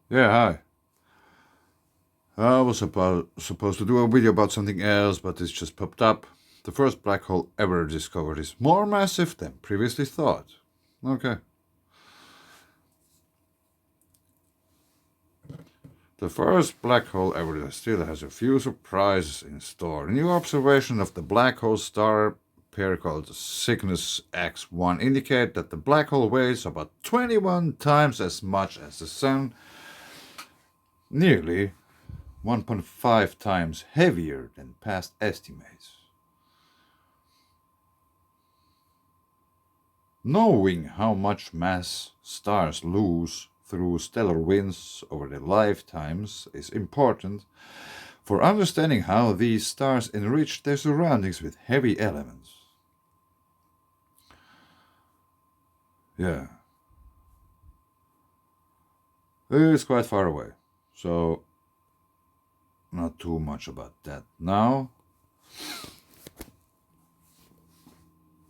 Yeah, hi. I was supposed to do a video about something else, but it's just popped up. The first black hole ever discovered is more massive than previously thought. Okay. The first black hole ever still has a few surprises in store. A new observation of the black hole star pair called Cygnus X1 indicate that the black hole weighs about 21 times as much as the Sun, nearly 1.5 times heavier than past estimates. Knowing how much mass stars lose through stellar winds over their lifetimes is important for understanding how these stars enrich their surroundings with heavy elements. Yeah, it's quite far away, so not too much about that. Now,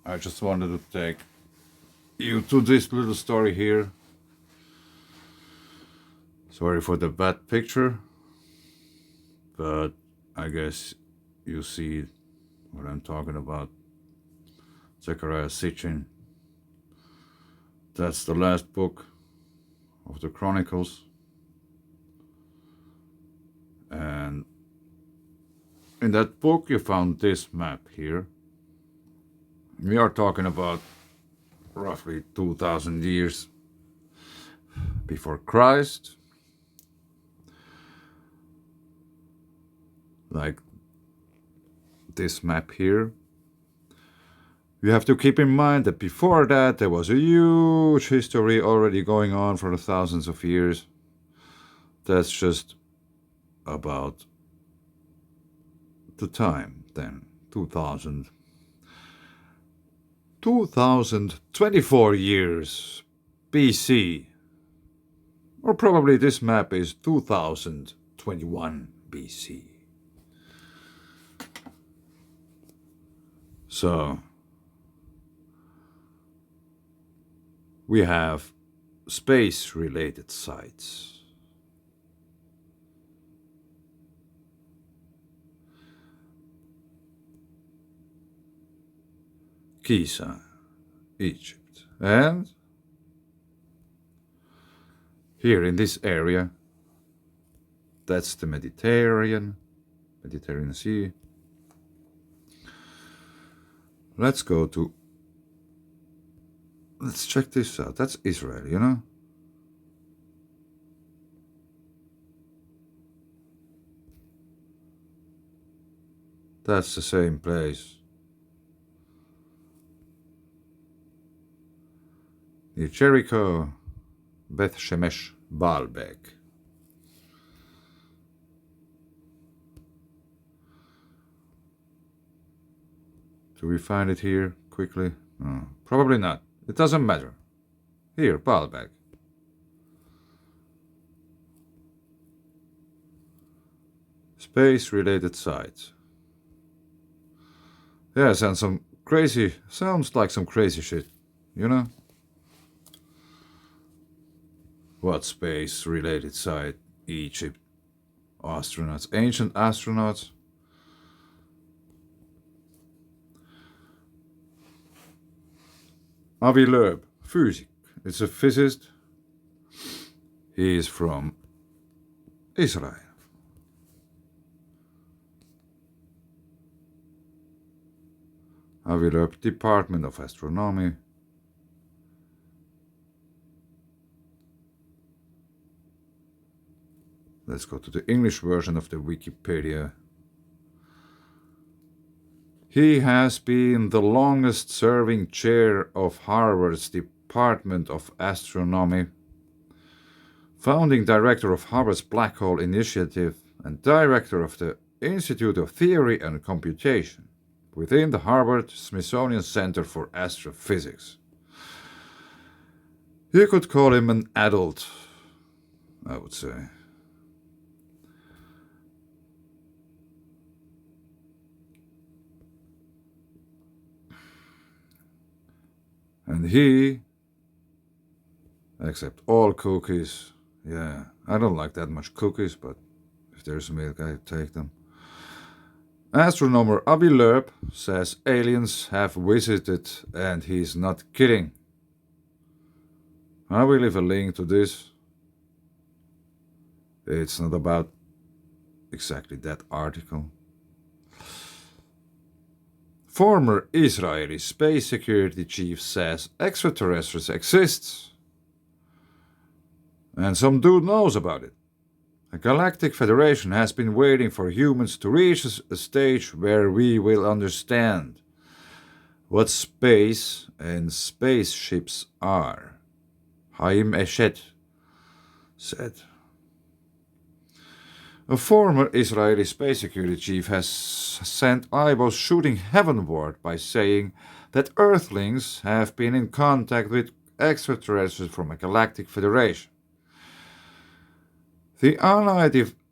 I just wanted to take you to this little story here. Sorry for the bad picture, but I guess you see what I'm talking about. Zechariah Sitchin. That's the last book of the Chronicles. And in that book, you found this map here. We are talking about roughly 2000 years before Christ. Like this map here. You have to keep in mind that before that, there was a huge history already going on for thousands of years. That's just about the time then, 2024 years BC. Or probably this map is 2021 BC. So we have space related sites. Giza, Egypt. And here in this area, that's the Mediterranean Sea. Let's check this out. That's Israel, you know? That's the same place. Near Jericho, Beth Shemesh, Baalbek. Do we find it here quickly? No, probably not. It doesn't matter. Here, Baalbek. Space-related sites. Yeah, sounds like some crazy shit, you know? What space-related site? Egypt. Astronauts. Ancient astronauts. Avi Loeb, physik. It's a physicist. He is from Israel. Avi Loeb, Department of Astronomy. Let's go to the English version of the Wikipedia. He has been the longest serving chair of Harvard's Department of Astronomy, founding director of Harvard's Black Hole Initiative, and director of the Institute of Theory and Computation within the Harvard Smithsonian Center for Astrophysics. You could call him an adult, I would say. And he, accept all cookies, Yeah, I don't like that much cookies, but if there's milk, I take them. Astronomer Avi Loeb says aliens have visited, and he's not kidding. I will leave a link to this. It's not about exactly that article. Former Israeli space security chief says extraterrestrials exist, and some dude knows about it. A galactic federation has been waiting for humans to reach a stage where we will understand what space and spaceships are, Haim Eshet said. A former Israeli space security chief has sent eyeballs shooting heavenward by saying that Earthlings have been in contact with extraterrestrials from a galactic federation. The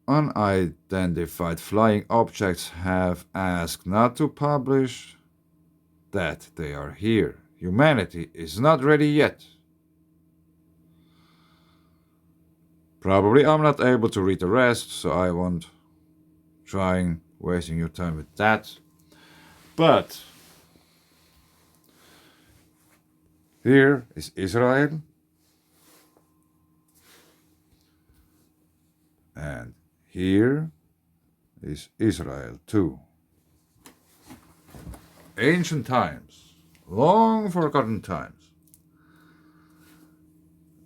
unidentified flying objects have asked not to publish that they are here. Humanity is not ready yet. Probably I'm not able to read the rest, so I won't try wasting your time with that. But here is Israel, and here is Israel too. Ancient times, long forgotten times.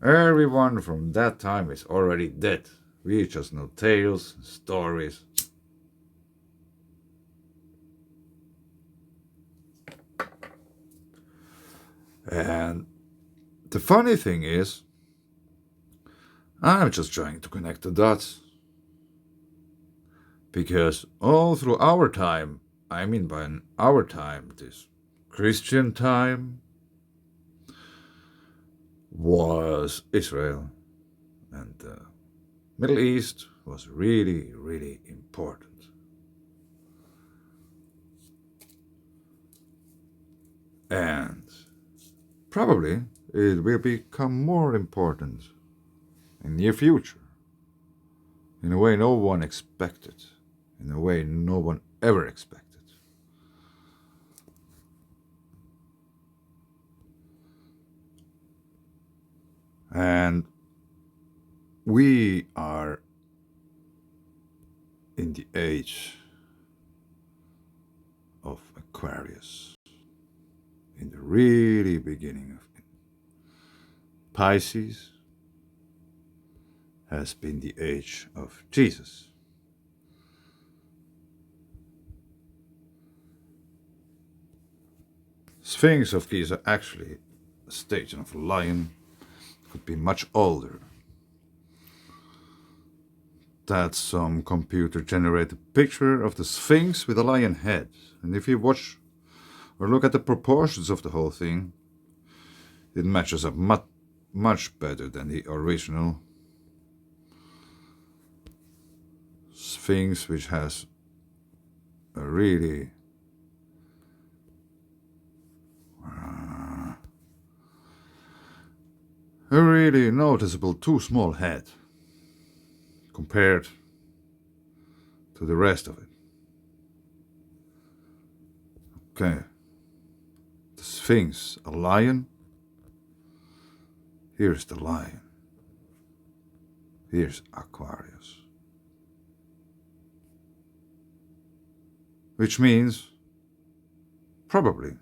Everyone from that time is already dead. We just know tales, stories. And the funny thing is, I'm just trying to connect the dots. Because all through our time, I mean by our time, this Christian time, was Israel. And the Middle East was really, really important. And probably it will become more important in the near future. In a way no one expected. In a way no one ever expected. And we are in the age of Aquarius, in the really beginning of it. Pisces has been the age of Jesus. Sphinx of Giza actually a station of a lion, could be much older. That's some computer generated picture of the Sphinx with a lion head. And if you watch or look at the proportions of the whole thing, it matches up much better than the original Sphinx, which has a really noticeable too small head compared to the rest of it. Okay, the Sphinx, a lion. Here's the lion. Here's Aquarius. Which means probably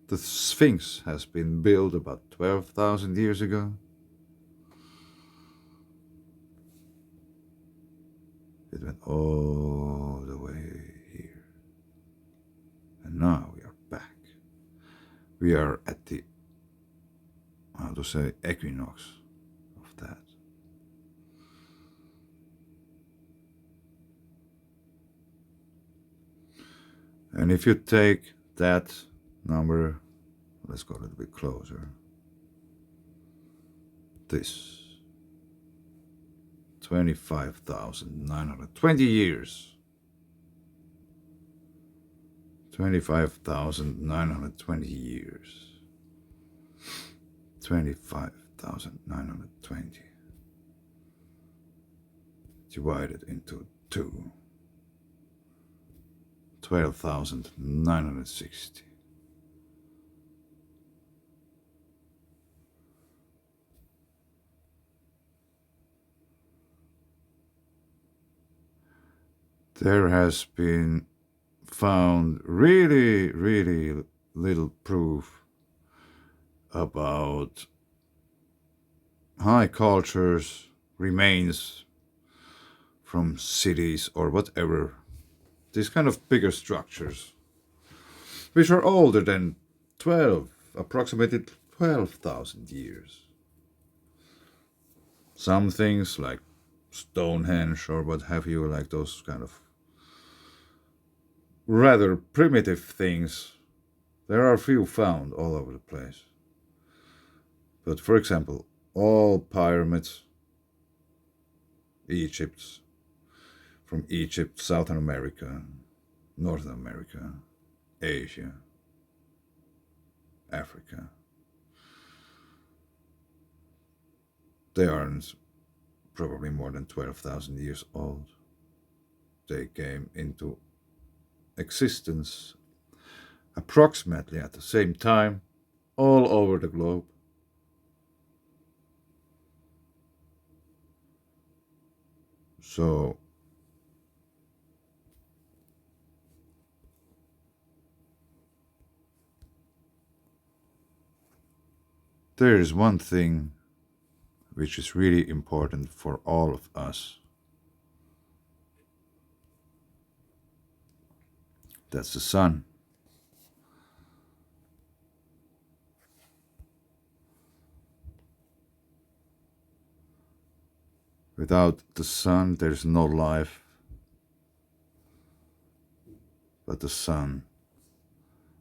the Sphinx has been built about 12,000 years ago. It went all the way here. And now we are back. We are at the, how to say, equinox of that. And if you take that number, let's go a little bit closer. This 25,920 years. 25,920 years. 25,920. divided into two. 12,960. There has been found really, really little proof about high cultures, remains from cities or whatever. These kind of bigger structures, which are older than 12, approximately 12,000 years. Some things like Stonehenge or what have you, like those kind of rather primitive things, there are few found all over the place. But for example, all pyramids, Egypt, from Egypt, Southern America, Northern America, Asia, Africa, they aren't probably more than 12,000 years old. They came into existence approximately at the same time all over the globe. So there is one thing which is really important for all of us. That's the sun. Without the sun, there's no life. But the sun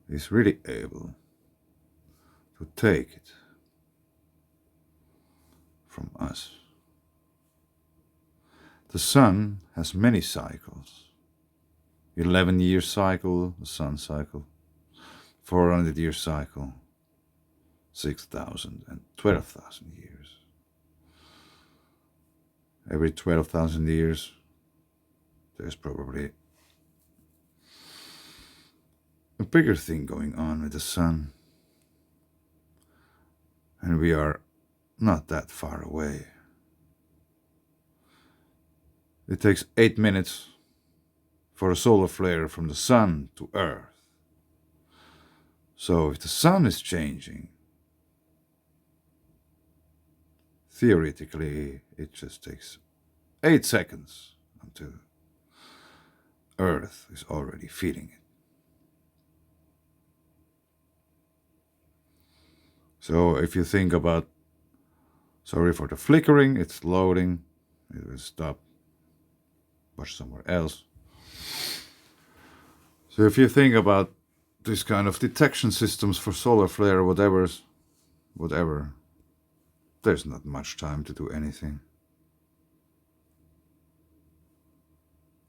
is really able to take it from us. The sun has many cycles. 11-year cycle, the sun cycle. 400-year cycle. 6,000 and 12,000 years. Every 12,000 years, there's probably a bigger thing going on with the sun. And we are not that far away. It takes 8 minutes for a solar flare from the sun to Earth. So if the sun is changing, theoretically it just takes 8 seconds until Earth is already feeling it. So if you think about, sorry for the flickering, it's loading, it will stop, watch somewhere else. So if you think about this kind of detection systems for solar flare, whatever, there's not much time to do anything.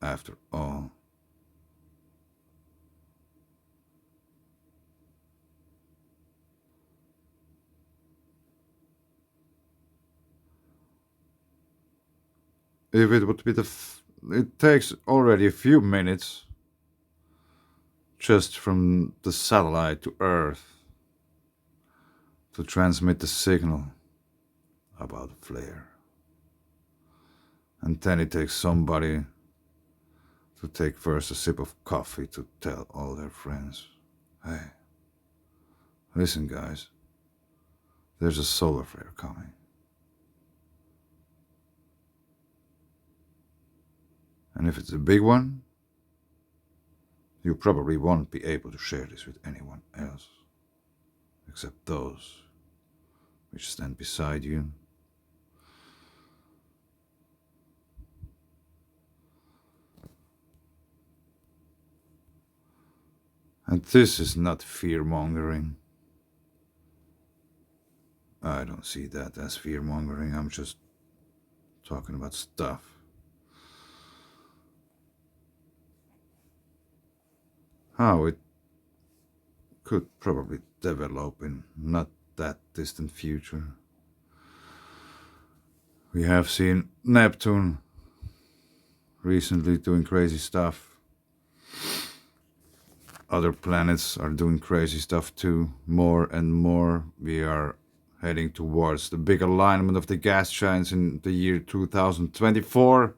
After all. If it would be it takes already a few minutes just from the satellite to Earth to transmit the signal about a flare. And then it takes somebody to take first a sip of coffee to tell all their friends, hey, listen guys, there's a solar flare coming. And if it's a big one, you probably won't be able to share this with anyone else, except those which stand beside you. And this is not fear-mongering. I don't see that as fear-mongering, I'm just talking about stuff. How it could probably develop in not that distant future. We have seen Neptune recently doing crazy stuff. Other planets are doing crazy stuff too. More and more we are heading towards the big alignment of the gas giants in the year 2024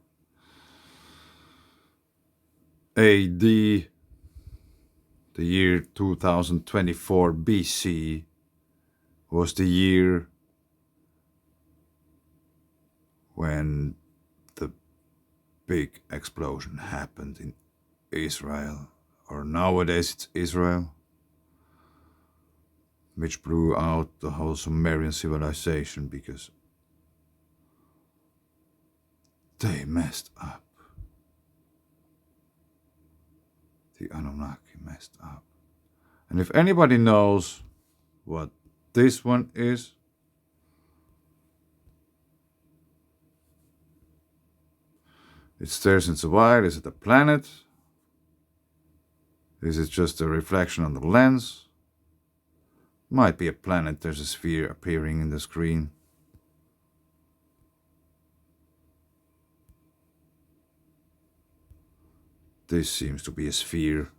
AD. The year 2024 BC was the year when the big explosion happened in Israel, or nowadays it's Israel, which blew out the whole Sumerian civilization because they messed up. The Anunnaki messed up. And if anybody knows what this one is, it stares into the void. Is it a planet? Is it just a reflection on the lens? Might be a planet. There's a sphere appearing in the screen. This seems to be a sphere,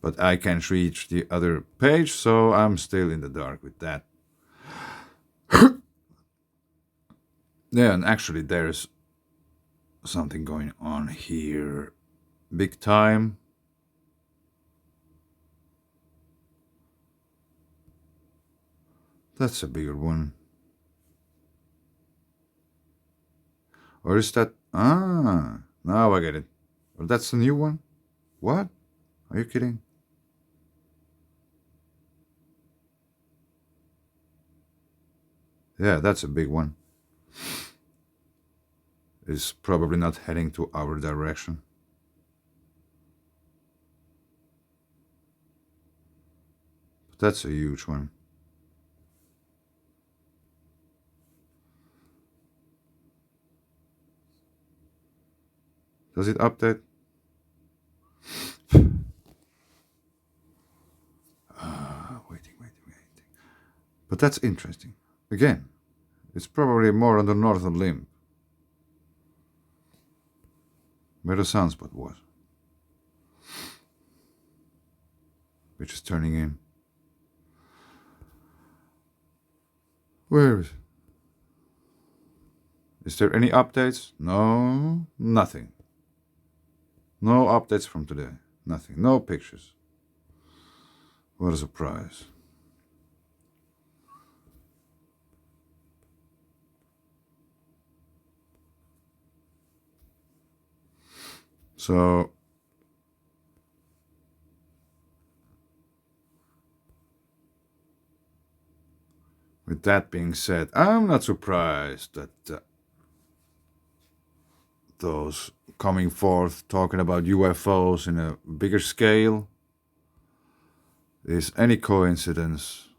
but I can't reach the other page, so I'm still in the dark with that. Yeah, and actually there's something going on here. Big time. That's a bigger one. Or is that... Ah, now I get it. Well, that's the new one? What? Are you kidding? Yeah, that's a big one. It's probably not heading to our direction. But that's a huge one. Does it update? Waiting. But that's interesting. Again, it's probably more on the northern limb, where the sunspot was, which is turning in. Where is it? Is there any updates? No, nothing. No updates from today. Nothing. No pictures. What a surprise. So, with that being said, I'm not surprised that those coming forth talking about UFOs in a bigger scale is any coincidence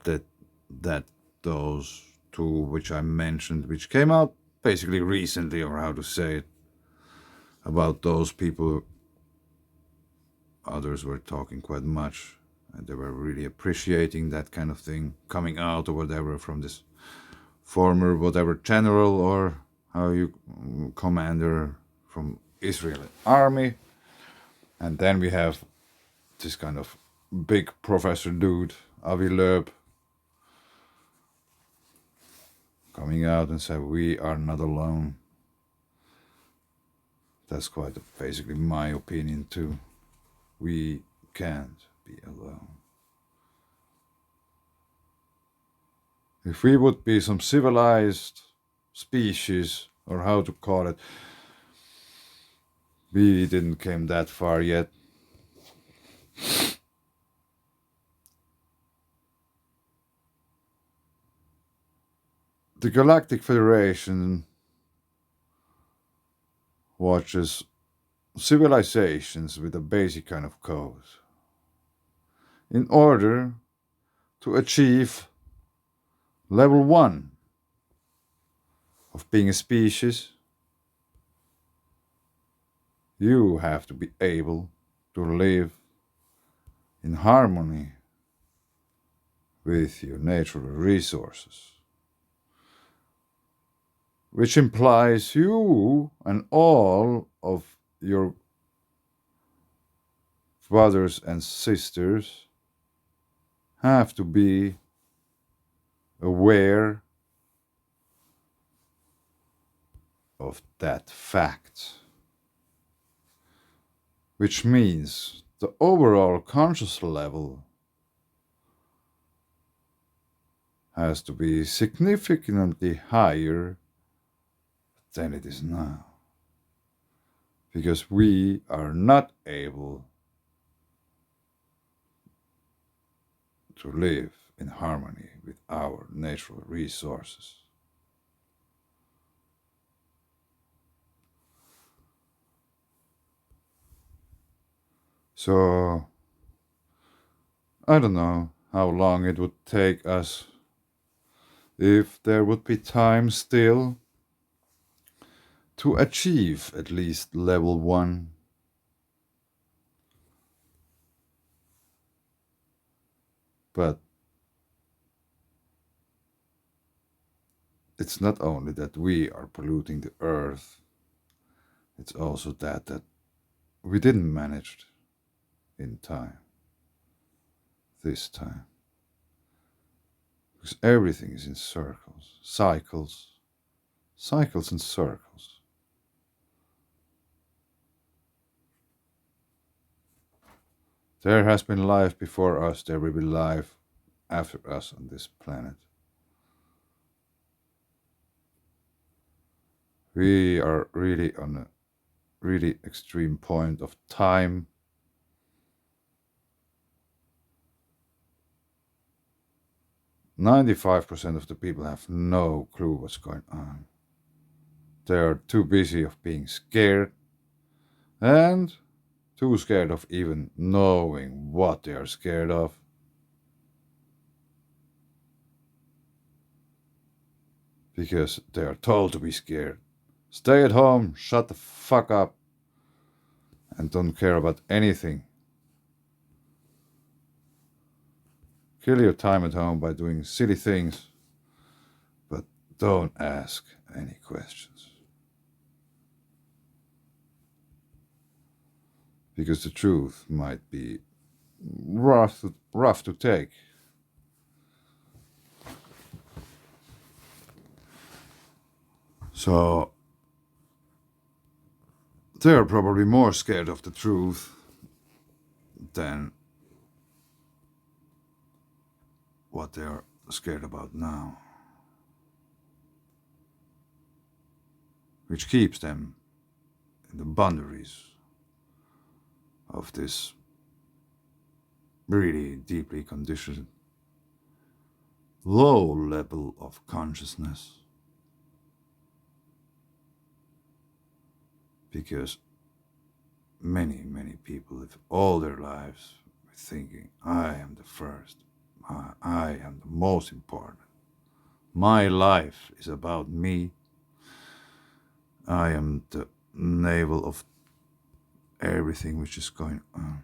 that those two which I mentioned, which came out basically recently, or how to say it, about those people, others were talking quite much, and they were really appreciating that kind of thing coming out or whatever from this former whatever general or how you commander from Israeli army. And then we have this kind of big professor dude, Avi Loeb, coming out and say we are not alone. That's quite basically my opinion too. We can't be alone. If we would be some civilized species, or how to call it, we didn't came that far yet. The Galactic Federation watches civilizations with a basic kind of code in order to achieve level 1 of being a species. You have to be able to live in harmony with your natural resources. which implies you and all of your brothers and sisters have to be aware of that fact, which means the overall conscious level has to be significantly higher than it is now, because we are not able to live in harmony with our natural resources. So, I don't know how long it would take us if there would be time still to achieve at least level 1. But it's not only that we are polluting the earth, it's also that we didn't manage in time, this time. Because everything is in circles, cycles and circles. There has been life before us, there will be life after us on this planet. We are really on a really extreme point of time. "95% of the people have no clue what's going on. They are too busy of being scared and too scared of even knowing what they are scared of. Because they are told to be scared. Stay at home, shut the fuck up, and don't care about anything. Kill your time at home by doing silly things, but don't ask any questions. Because the truth might be rough to take. So, they are probably more scared of the truth than what they are scared about now. Which keeps them in the boundaries of this really deeply conditioned low level of consciousness. Because many people live all their lives thinking, I am the first, I am the most important. My life is about me. I am the navel of everything which is going on.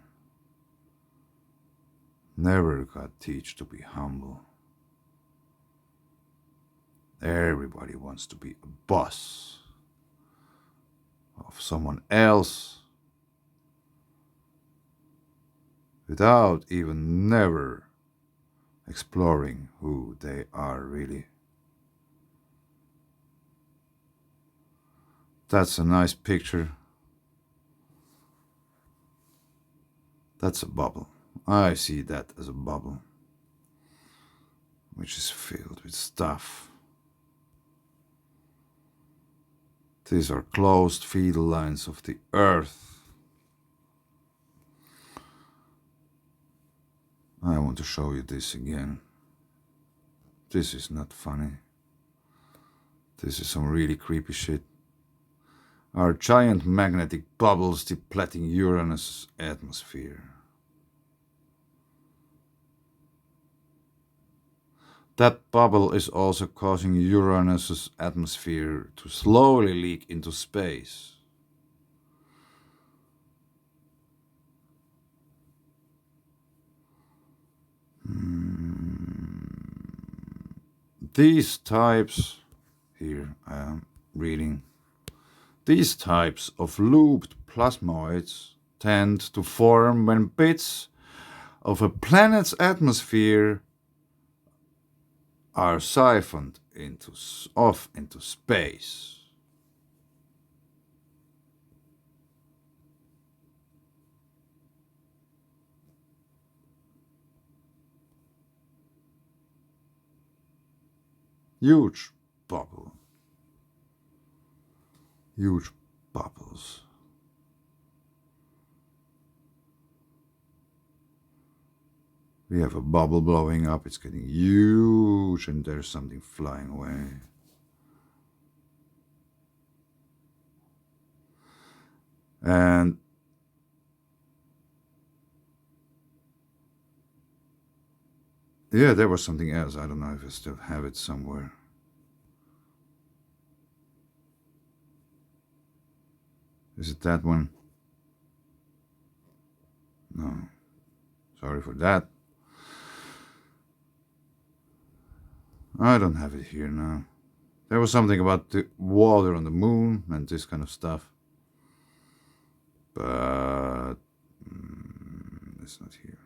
Never got teach to be humble. Everybody wants to be a boss of someone else without even never exploring who they are really. That's a nice picture. That's a bubble. I see that as a bubble, which is filled with stuff. These are closed feed lines of the earth. I want to show you this again. This is not funny. This is some really creepy shit. Are giant magnetic bubbles depleting Uranus' atmosphere. That bubble is also causing Uranus' atmosphere to slowly leak into space. These types here, reading. These types of looped plasmoids tend to form when bits of a planet's atmosphere are siphoned off into space. Huge bubble. Huge bubbles. We have a bubble blowing up, it's getting huge, and there's something flying away. And yeah, there was something else. I don't know if I still have it somewhere. Is it that one? No. Sorry for that. I don't have it here now. There was something about the water on the moon and this kind of stuff. But it's not here.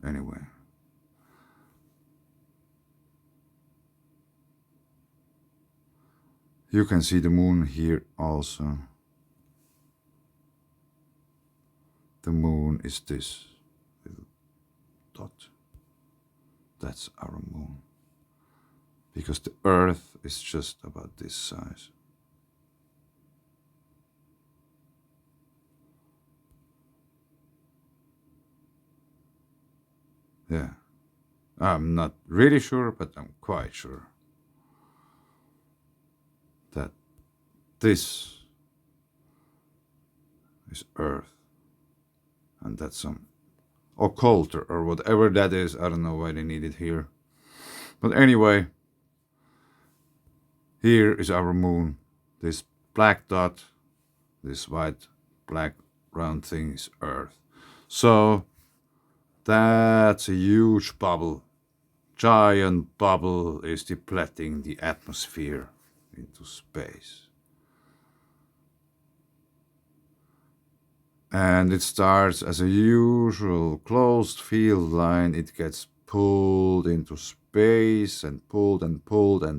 Anyway. You can see the moon here also. The moon is this little dot. That's our moon. Because the Earth is just about this size. Yeah. I'm not really sure, but I'm quite sure that this is Earth. And that's some occulter or whatever that is. I don't know why they need it here. But anyway, here is our moon. This black dot, this white, black round thing is Earth. So that's a huge bubble. Giant bubble is depleting the atmosphere into space. And it starts as a usual closed field line. It gets pulled into space and pulled, and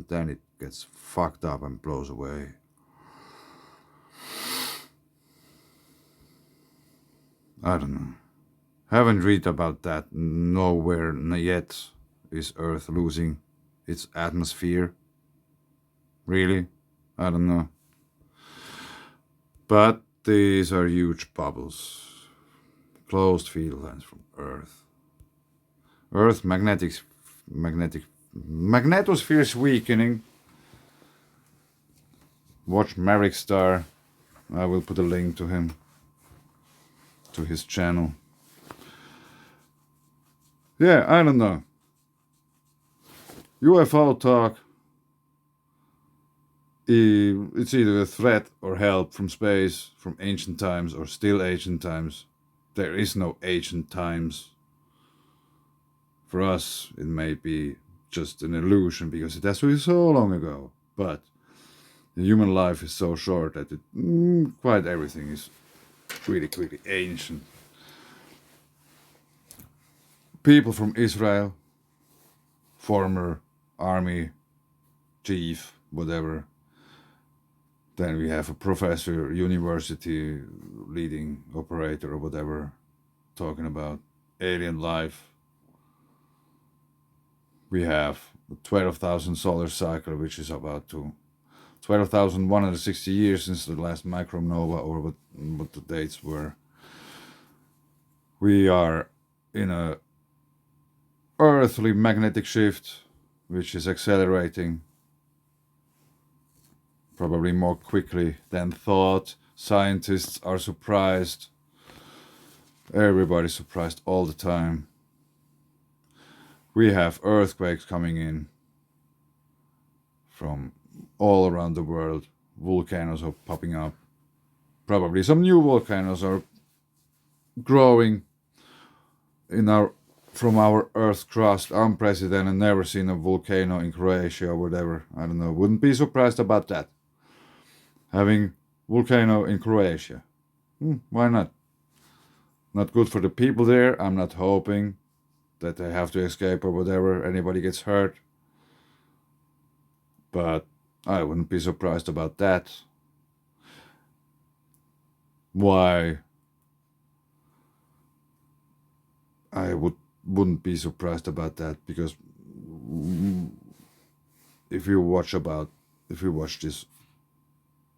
then it gets fucked up and blows away. I don't know. Haven't read about that. Nowhere yet is Earth losing its atmosphere. Really? I don't know. But these are huge bubbles. Closed field lines from Earth. Earth magnetosphere is weakening. Watch Merrick Star. I will put a link to him, to his channel. Yeah, I don't know. UFO talk. It's either a threat or help from space, from ancient times or still ancient times. There is no ancient times. For us, it may be just an illusion because it has to be so long ago. But the human life is so short that quite everything is really ancient. People from Israel, former army chief, whatever. Then we have a professor, university leading operator or whatever, talking about alien life. We have the 12,000 solar cycle, which is about to 12,160 years since the last micronova, or what the dates were. We are in a earthly magnetic shift, which is accelerating probably more quickly than thought. Scientists are surprised. Everybody's surprised all the time. We have earthquakes coming in from all around the world. Volcanoes are popping up. Probably some new volcanoes are growing from our Earth's crust. Unprecedented. Never seen a volcano in Croatia or whatever. I don't know. Wouldn't be surprised about that. having volcano in Croatia. Why not? Not good for the people there. I'm not hoping that they have to escape or whatever, anybody gets hurt. But I wouldn't be surprised about that. Why I wouldn't be surprised about that, because if you watch this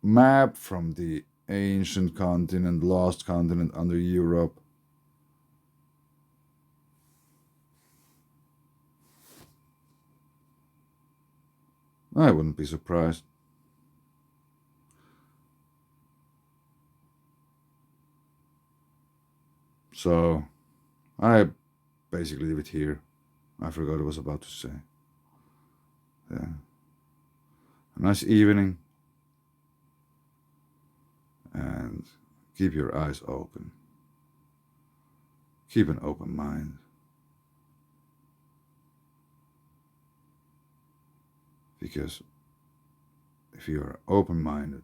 map from the ancient continent, lost continent under Europe, I wouldn't be surprised. So I basically leave it here. I forgot what I was about to say. Yeah. A nice evening, and keep your eyes open. Keep an open mind. Because if you are open minded,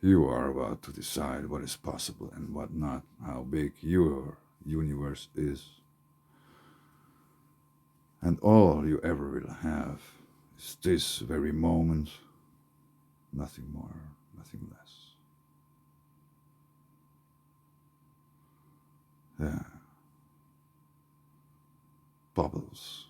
you are about to decide what is possible and what not, how big your universe is. And all you ever will have is this very moment, nothing more, nothing less. Yeah. Bubbles.